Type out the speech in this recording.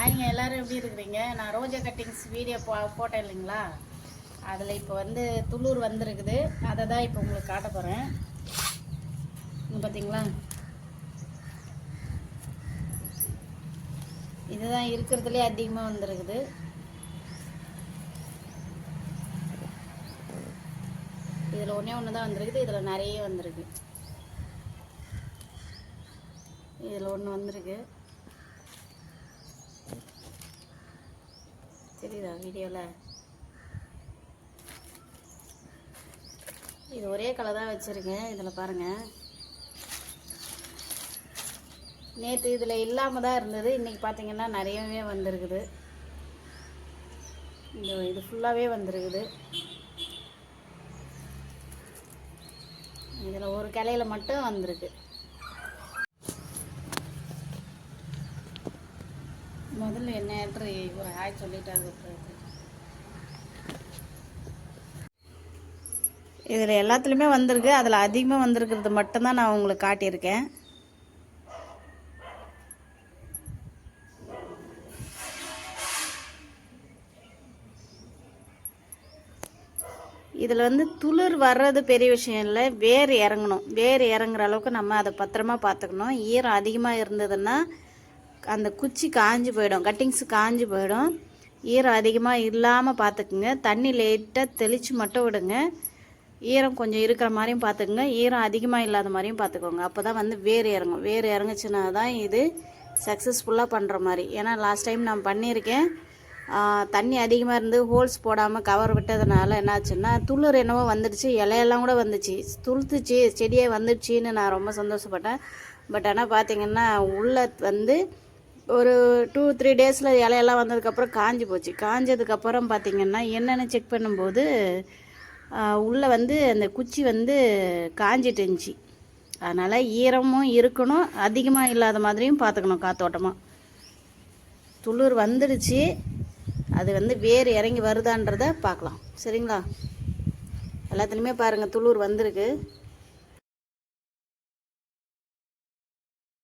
ஹாய்ங்க, எல்லோரும் எப்படி இருக்கிறீங்க? நான் ரோஜா கட்டிங்ஸ் வீடியோ போட்டேன் இல்லைங்களா, அதில் இப்போ வந்து துளுர் வந்திருக்குது. அதை தான் இப்போ உங்களுக்கு காட்ட போகிறேன். இங்கே பார்த்தீங்களா, இதுதான் இருக்கிறதுலே அதிகமாக வந்திருக்குது. இதில் ஒன்று தான் வந்திருக்குது, இதில் நிறைய வந்திருக்கு. இதில் ஒன்று வந்திருக்கு, தெரியுதா வீடியோவில்? இது ஒரே கலர் தான் வச்சுருக்கேன். இதில் பாருங்கள், நேற்று இதில் இல்லாமல் தான் இருந்தது, இன்றைக்கி பார்த்தீங்கன்னா நிறையவே வந்திருக்குது. இது ஃபுல்லாகவே வந்திருக்குது. இதில் ஒரு கிளையில் மட்டும் வந்திருக்கு. முதல்ல என்ன ஒரு ஹாய் சொல்லிட்டாங்க. இதில் எல்லாத்துலேயுமே வந்திருக்கு. அதில் அதிகமாக வந்திருக்கிறது மட்டும்தான் நான் உங்களுக்கு காட்டியிருக்கேன். இதில் வந்து துளிர் வர்றது பெரிய விஷயம் இல்லை, வேர் இறங்கணும். வேர் இறங்குற அளவுக்கு நம்ம அதை பத்திரமா பார்த்துக்கணும். ஈரம் அதிகமாக இருந்ததுன்னா அந்த குச்சி காஞ்சி போயிடும், கட்டிங்ஸ் காஞ்சி போயிடும். ஈரம் அதிகமாக இல்லாமல் பார்த்துக்குங்க. தண்ணி லைட்டாக தெளித்து மட்டும் விடுங்க. ஈரம் கொஞ்சம் இருக்கிற மாதிரியும் பார்த்துக்குங்க, ஈரம் அதிகமாக இல்லாத மாதிரியும் பார்த்துக்கோங்க. அப்போ தான் வந்து வேர் இறங்கும். வேர் இறங்குச்சுன்னா தான் இது சக்ஸஸ்ஃபுல்லாக பண்ணுற மாதிரி. ஏன்னா லாஸ்ட் டைம் நான் பண்ணியிருக்கேன், தண்ணி அதிகமாக இருந்து ஹோல்ஸ் போடாமல் கவர் விட்டதுனால என்னாச்சுன்னா துளிர் என்னவோ வந்துடுச்சு, இலையெல்லாம் கூட வந்துச்சு, துளுத்துச்சு, செடியே வந்துடுச்சின்னு நான் ரொம்ப சந்தோஷப்பட்டேன். பட் ஆனால் பார்த்திங்கன்னா உள்ளே வந்து ஒரு 2-3 டேஸில் இலையெல்லாம் வந்ததுக்கப்புறம் காஞ்சி போச்சு. காஞ்சதுக்கப்புறம் பார்த்திங்கன்னா என்னென்னு செக் பண்ணும்போது உள்ளே வந்து அந்த குச்சி வந்து காஞ்சிட்டு இருந்துச்சு. அதனால் ஈரமும் இருக்கணும், அதிகமாக இல்லாத மாதிரியும் பார்த்துக்கணும். காத்தோட்டமாக துளிர் வந்துடுச்சு, அது வந்து வேர் இறங்கி வருதான்றதை பார்க்கலாம். சரிங்களா? எல்லாத்துலேயுமே பாருங்கள் துளிர் வந்திருக்கு.